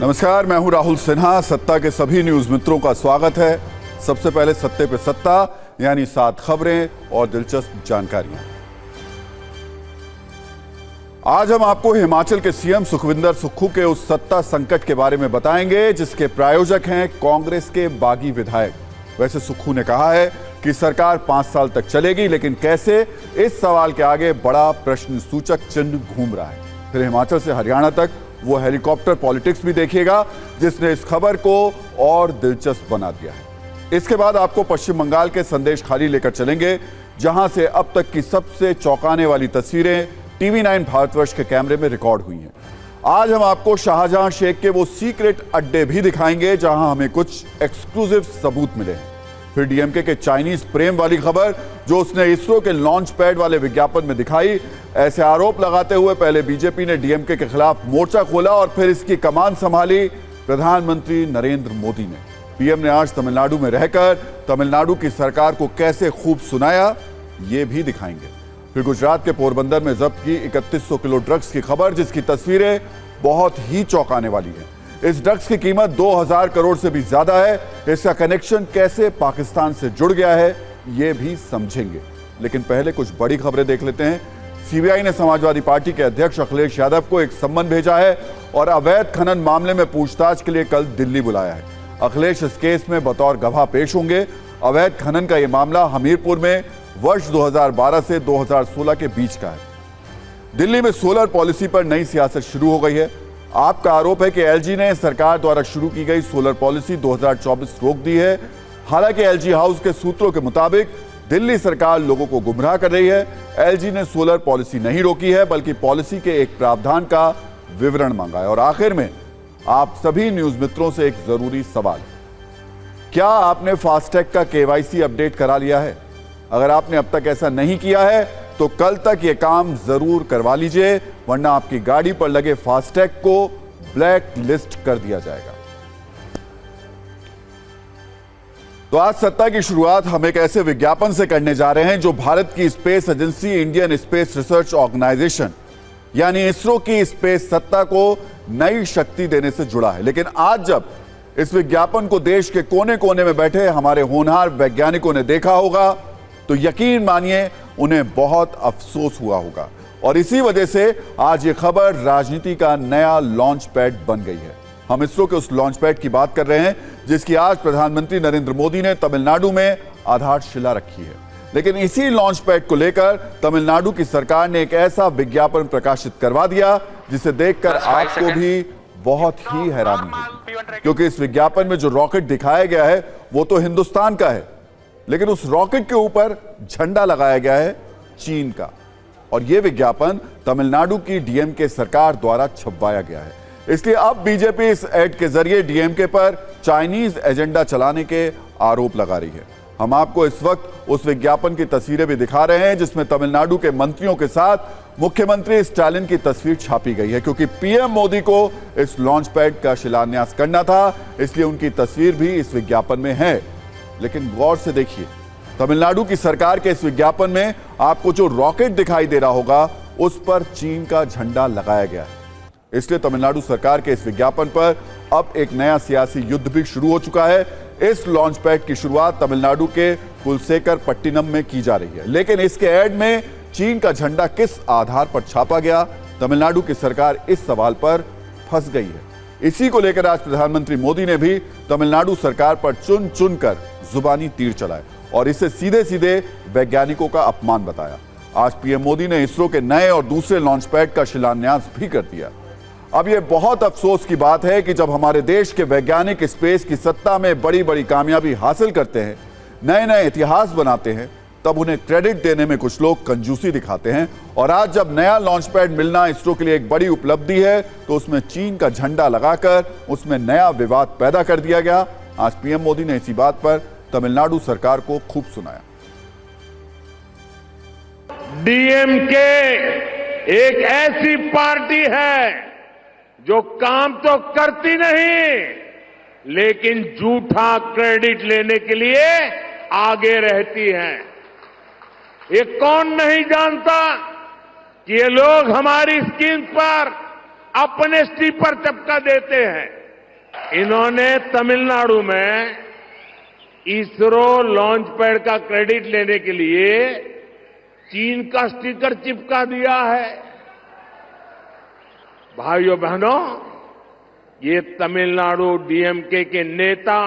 नमस्कार, मैं हूं राहुल सिन्हा। सत्ता के सभी न्यूज मित्रों का स्वागत है। सबसे पहले सत्ते पे सत्ता, यानी 7 खबरें और दिलचस्प जानकारियां। आज हम आपको हिमाचल के सीएम सुखविंदर सुक्खू के उस सत्ता संकट के बारे में बताएंगे जिसके प्रायोजक हैं कांग्रेस के बागी विधायक। वैसे सुक्खू ने कहा है कि सरकार 5 साल तक चलेगी, लेकिन कैसे, इस सवाल के आगे बड़ा प्रश्न सूचक चिन्ह घूम रहा है। फिर हिमाचल से हरियाणा तक वो हेलीकॉप्टर पॉलिटिक्स भी देखिएगा जिसने इस खबर को और दिलचस्प बना दिया है। इसके बाद आपको पश्चिम बंगाल के संदेश खाली लेकर चलेंगे, जहां से अब तक की सबसे चौंकाने वाली तस्वीरें TV9 भारतवर्ष के कैमरे में रिकॉर्ड हुई हैं। आज हम आपको शाहजहां शेख के वो सीक्रेट अड्डे भी दिखाएंगे जहां हमें कुछ एक्सक्लूसिव सबूत मिले हैं। फिर डीएमके के चाइनीज प्रेम वाली खबर जो उसने इसरो के लॉन्च पैड वाले विज्ञापन में दिखाई। ऐसे आरोप लगाते हुए पहले बीजेपी ने डीएमके के खिलाफ मोर्चा खोला और फिर इसकी कमान संभाली प्रधानमंत्री नरेंद्र मोदी ने। पीएम ने आज तमिलनाडु में रहकर तमिलनाडु की सरकार को कैसे खूब सुनाया, ये भी दिखाएंगे। फिर गुजरात के पोरबंदर में जब्त की 3100 किलो ड्रग्स की खबर, जिसकी तस्वीरें बहुत ही चौंकाने वाली हैं। इस ड्रग्स की कीमत 2000 करोड़ से भी ज्यादा है। इसका कनेक्शन कैसे पाकिस्तान से जुड़ गया है, ये भी समझेंगे। लेकिन पहले कुछ बड़ी खबरें देख लेते हैं। सीबीआई ने समाजवादी पार्टी के अध्यक्ष अखिलेश यादव को एक सम्मन भेजा है और अवैध खनन मामले में पूछताछ के लिए कल दिल्ली बुलाया है। अखिलेश इस केस में बतौर गवाह पेश होंगे। अवैध खनन का यह मामला हमीरपुर में वर्ष 2012 से 2016 के बीच का है। दिल्ली में सोलर पॉलिसी पर नई सियासत शुरू हो गई है। आपका आरोप है कि एलजी ने सरकार द्वारा शुरू की गई सोलर पॉलिसी 2024 रोक दी है। हालांकि एलजी हाउस के सूत्रों के मुताबिक दिल्ली सरकार लोगों को गुमराह कर रही है। एलजी ने सोलर पॉलिसी नहीं रोकी है, बल्कि पॉलिसी के एक प्रावधान का विवरण मांगा है। और आखिर में आप सभी न्यूज मित्रों से एक जरूरी सवाल, क्या आपने फास्टैग का केवाईसी अपडेट करा लिया है? अगर आपने अब तक ऐसा नहीं किया है तो कल तक यह काम जरूर करवा लीजिए, वरना आपकी गाड़ी पर लगे फास्टैग को ब्लैक लिस्ट कर दिया जाएगा। तो आज सत्ता की शुरुआत हम एक ऐसे विज्ञापन से करने जा रहे हैं जो भारत की space agency Indian Space Research Organisation यानी इसरो की स्पेस सत्ता को नई शक्ति देने से जुड़ा है। लेकिन आज जब इस विज्ञापन को देश के कोने कोने में बैठे हमारे होनहार वैज्ञानिकों ने देखा होगा तो यकीन मानिए उन्हें बहुत अफसोस हुआ होगा। और इसी वजह से आज ये खबर राजनीति का नया लॉन्च पैड बन गई है। हम इसरो के उस लॉन्च पैड की बात कर रहे हैं जिसकी आज प्रधानमंत्री नरेंद्र मोदी ने तमिलनाडु में आधारशिला रखी है। लेकिन इसी लॉन्च पैड को लेकर तमिलनाडु की सरकार ने एक ऐसा विज्ञापन प्रकाशित करवा दिया जिसे देखकर आपको भी बहुत ही हैरानी होगी, क्योंकि इस विज्ञापन में जो रॉकेट दिखाया गया है वो तो हिंदुस्तान का है, लेकिन उस रॉकेट के ऊपर झंडा लगाया गया है चीन का। और यह विज्ञापन तमिलनाडु की डीएमके सरकार द्वारा छपवाया गया है। इसलिए अब बीजेपी इस ऐड के जरिए डीएमके पर चाइनीज एजेंडा चलाने के आरोप लगा रही है। हम आपको इस वक्त उस विज्ञापन की तस्वीरें भी दिखा रहे हैं जिसमें तमिलनाडु के मंत्रियों के साथ मुख्यमंत्री स्टालिन की तस्वीर छापी गई है, क्योंकि पीएम मोदी को इस लॉन्च पैड का शिलान्यास करना था, इसलिए उनकी तस्वीर भी इस विज्ञापन में है। लेकिन गौर से देखिए, तमिलनाडु की सरकार के इस विज्ञापन में आपको जो रॉकेट दिखाई दे रहा होगा उस पर चीन का झंडा लगाया गया है। इसलिए तमिलनाडु सरकार के इस विज्ञापन पर अब एक नया सियासी युद्ध भी शुरू हो चुका है। इस लॉन्च पैड की शुरुआत तमिलनाडु के कुलसेकर पट्टिनम में की जा रही है, लेकिन इसके ऐड में चीन का झंडा किस आधार पर छापा गया, तमिलनाडु की सरकार इस सवाल पर फंस गई है। इसी को लेकर आज प्रधानमंत्री मोदी ने भी तमिलनाडु सरकार पर चुन चुनकर जुबानी तीर चलाए और इसे सीधे सीधे वैज्ञानिकों का अपमान बताया। आज पीएम मोदी ने इसरो के नए और दूसरे लॉन्च पैड का शिलान्यास भी कर दिया। अब यह बहुत अफसोस की बात है कि जब हमारे देश के वैज्ञानिक स्पेस की सत्ता में बड़ी बड़ी कामयाबी हासिल करते हैं, नए नए इतिहास बनाते हैं, तब उन्हें क्रेडिट देने में कुछ लोग कंजूसी दिखाते हैं। और आज जब नया लॉन्च पैड मिलना इसरो के लिए एक बड़ी उपलब्धि है तो उसमें चीन का झंडा लगाकर उसमें नया विवाद पैदा कर दिया गया। आज पीएम मोदी ने इसी बात पर तमिलनाडु सरकार को खूब सुनाया। डीएमके एक ऐसी पार्टी है जो काम तो करती नहीं, लेकिन झूठा क्रेडिट लेने के लिए आगे रहती है। ये कौन नहीं जानता कि ये लोग हमारी स्कीम पर अपने स्टीपर चपका देते हैं। इन्होंने तमिलनाडु में इसरो लॉन्च पैड का क्रेडिट लेने के लिए चीन का स्टिकर चिपका दिया है। भाइयों बहनों, ये तमिलनाडु डीएमके के नेता,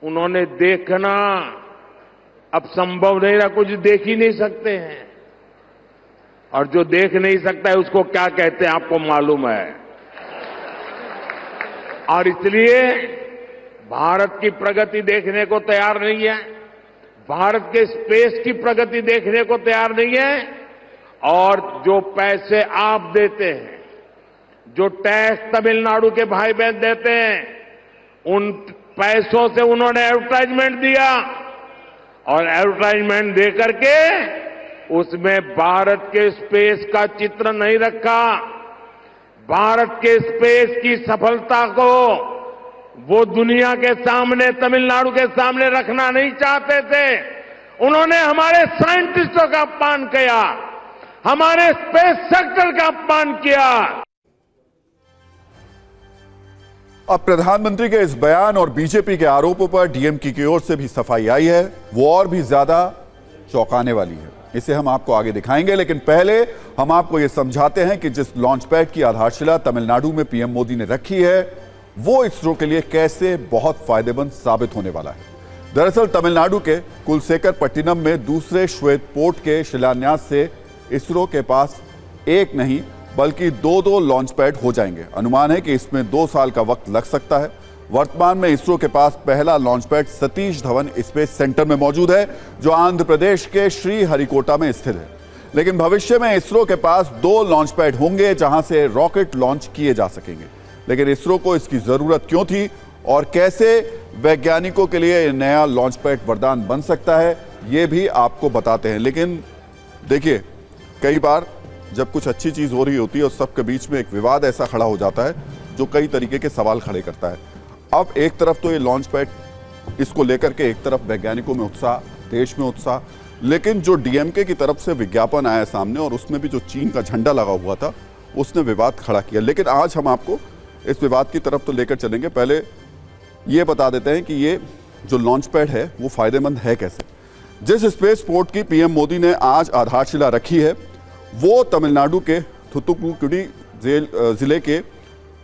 उन्होंने देखना अब संभव नहीं रहा, कुछ देख ही नहीं सकते हैं, और जो देख नहीं सकता है उसको क्या कहते हैं आपको मालूम है। और इसलिए भारत की प्रगति देखने को तैयार नहीं है, भारत के स्पेस की प्रगति देखने को तैयार नहीं है, और जो पैसे आप देते हैं, जो टैक्स तमिलनाडु के भाई बहन देते हैं, उन पैसों से उन्होंने एडवर्टाइजमेंट दिया, और एडवर्टाइजमेंट देकर के उसमें भारत के स्पेस का चित्र नहीं रखा। भारत के स्पेस की सफलता को वो दुनिया के सामने, तमिलनाडु के सामने रखना नहीं चाहते थे। उन्होंने हमारे साइंटिस्टों का अपमान किया, हमारे स्पेस सेक्टर का अपमान किया। अब प्रधानमंत्री के इस बयान और बीजेपी के आरोपों पर डीएमके की ओर से भी सफाई आई है, वो और भी ज्यादा चौंकाने वाली है। इसे हम आपको आगे दिखाएंगे, लेकिन पहले हम आपको यह समझाते हैं कि जिस लॉन्च पैड की आधारशिला तमिलनाडु में पीएम मोदी ने रखी है, वो इसरो के लिए कैसे बहुत फायदेमंद साबित होने वाला है। दरअसल तमिलनाडु के कुलशेखरपट्टिनम में दूसरे श्वेत पोर्ट के शिलान्यास से इसरो के पास एक नहीं बल्कि दो लॉन्च पैड हो जाएंगे। अनुमान है कि इसमें 2 साल का वक्त लग सकता है। वर्तमान में इसरो के पास पहला launch pad Satish Dhawan space centre में मौजूद है, जो आंध्र प्रदेश के श्रीहरिकोटा में स्थित है। लेकिन भविष्य में इसरो के पास 2 लॉन्च पैड होंगे जहां से रॉकेट लॉन्च किए जा सकेंगे। लेकिन इसरो को इसकी जरूरत क्यों थी और कैसे वैज्ञानिकों के लिए नया लॉन्च पैड वरदान बन सकता है, ये भी आपको बताते हैं। लेकिन देखिए, कई बार जब कुछ अच्छी चीज हो रही होती है और सबके बीच में एक विवाद ऐसा खड़ा हो जाता है जो कई तरीके के सवाल खड़े करता है। अब एक तरफ तो ये लॉन्च पैड, इसको लेकर के एक तरफ वैज्ञानिकों में उत्साह, देश में उत्साह, लेकिन जो डीएमके की तरफ से विज्ञापन आया सामने और उसमें भी जो चीन का झंडा लगा हुआ था, उसने विवाद खड़ा किया। लेकिन आज हम आपको इस विवाद की तरफ तो लेकर चलेंगे। पहले ये बता देते हैं कि ये जो लॉन्च पैड है वो फायदेमंद है कैसे। जिस स्पेस पोर्ट की पीएम मोदी ने आज आधारशिला रखी है, वो तमिलनाडु के थुथुकुडी जिले के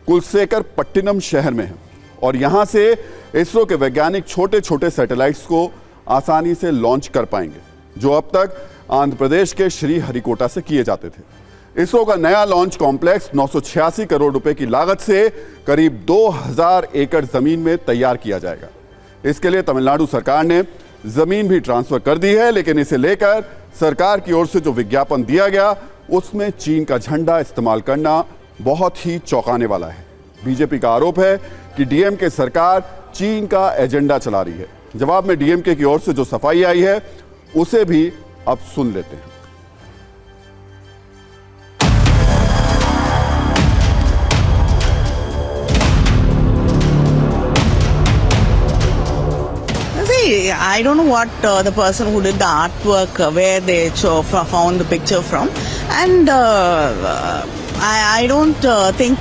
कुलशेखरपट्टिनम शहर में है, और यहां से इसरो के वैज्ञानिक छोटे छोटे सैटेलाइट्स को आसानी से लॉन्च कर पाएंगे, जो अब तक आंध्र प्रदेश के श्रीहरिकोटा से किए जाते थे। इसरो का नया लॉन्च कॉम्प्लेक्स 986 करोड़ रुपए की लागत से करीब 2000 एकड़ जमीन में तैयार किया जाएगा। इसके लिए तमिलनाडु सरकार ने जमीन भी ट्रांसफर कर दी है, लेकिन इसे लेकर सरकार की ओर से जो विज्ञापन दिया गया, उसमें चीन का झंडा इस्तेमाल करना बहुत ही चौंकाने वाला है। बीजेपी का आरोप है कि डीएमके सरकार चीन का एजेंडा चला रही है। जवाब में डीएमके की ओर से जो सफाई आई है, उसे भी अब सुन लेते हैं। I don't know what the person who did the artwork, where they found the picture from, and I don't think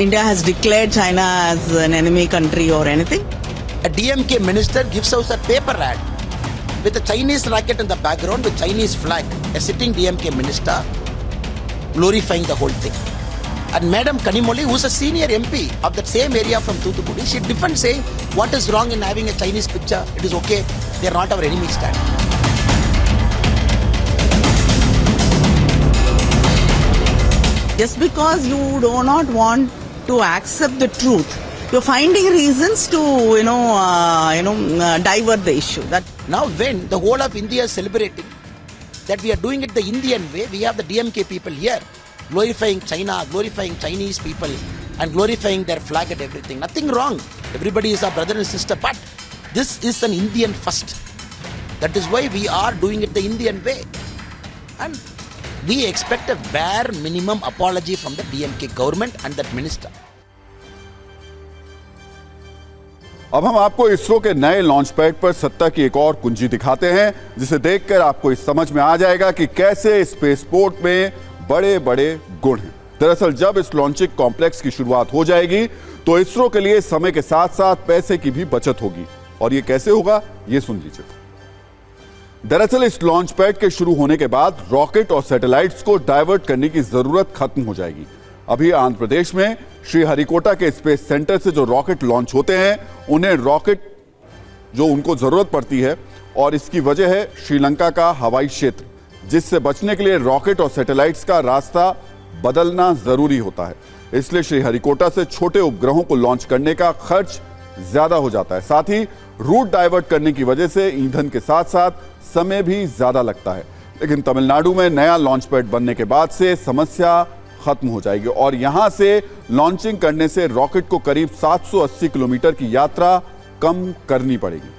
India has declared China as an enemy country or anything. A DMK minister gives us a paper ad with a Chinese rocket in the background with Chinese flag. A sitting DMK minister glorifying the whole thing. And Madam Kanimoli, who's a senior MP of that same area from Thoothukudi, she defends saying, what is wrong in having a Chinese picture? It is okay. They are not our enemy stand. Just because you do not want to accept the truth, you're finding reasons to, divert the issue. That Now when the whole of India is celebrating that we are doing it the Indian way, we have the DMK people here glorifying China, glorifying Chinese people and glorifying their flag and everything. Nothing wrong. Everybody is our brother and sister, but this is an Indian first. That is why we are doing it the Indian way. And we expect a bare minimum apology from the DMK government and that minister. अब हम आपको इसरो के नए launch pad पर सत्ता की एक और कुंजी दिखाते हैं, जिसे देखकर आपको इस समझ में आ जाएगा कि कैसे स्पेसपोर्ट में बड़े बड़े गुण हैं। दरअसल जब इस लॉन्चिंग कॉम्प्लेक्स की शुरुआत हो जाएगी तो इसरो के लिए समय के साथ साथ पैसे की भी बचत होगी। और ये कैसे होगा, ये सुन लीजिए। दरअसल इस लॉन्च पैड के शुरू होने के बाद रॉकेट और सैटेलाइट्स को डाइवर्ट करने की जरूरत खत्म हो जाएगी। अभी आंध्र प्रदेश में श्रीहरिकोटा के स्पेस सेंटर से जो रॉकेट लॉन्च होते हैं, उन्हें रॉकेट जो उनको जरूरत पड़ती है, और इसकी वजह है श्रीलंका का हवाई क्षेत्र, जिससे बचने के लिए रॉकेट और सैटेलाइट्स का रास्ता बदलना जरूरी होता है। इसलिए श्रीहरिकोटा से छोटे उपग्रहों को लॉन्च करने का खर्च ज्यादा हो जाता है। साथ ही रूट डाइवर्ट करने की वजह से ईंधन के साथ साथ समय भी ज्यादा लगता है। लेकिन तमिलनाडु में नया लॉन्च पैड बनने के बाद से समस्या खत्म हो जाएगी और यहां से लॉन्चिंग करने से रॉकेट को करीब 780 किलोमीटर की यात्रा कम करनी पड़ेगी।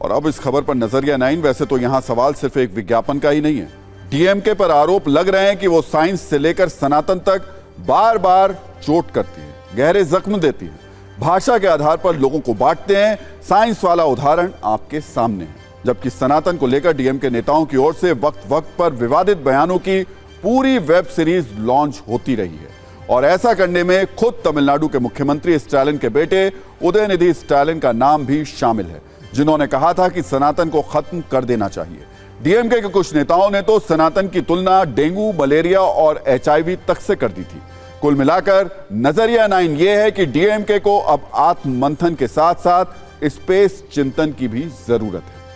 और अब इस खबर पर नजरिया 9। वैसे तो यहां सवाल सिर्फ एक विज्ञापन का ही नहीं है। डीएमके पर आरोप लग रहे हैं कि वो साइंस से लेकर सनातन तक बार बार चोट करती है, गहरे जख्म देती है, भाषा के आधार पर लोगों को बांटते हैं। साइंस वाला उदाहरण आपके सामने है। जबकि सनातन को लेकर डीएमके नेताओं की ओर से वक्त वक्त पर विवादित बयानों की पूरी वेब सीरीज लॉन्च होती रही है। और ऐसा करने में खुद तमिलनाडु के मुख्यमंत्री स्टालिन के बेटे उदयनिधि स्टालिन का नाम भी शामिल है, जिन्होंने कहा था कि सनातन को खत्म कर देना चाहिए। डीएमके के कुछ नेताओं ने तो सनातन की तुलना डेंगू, मलेरिया और एचआईवी तक से कर दी थी। कुल मिलाकर नजरिया 9 यह है कि डीएमके को अब आत्ममंथन के साथ साथ स्पेस चिंतन की भी जरूरत है।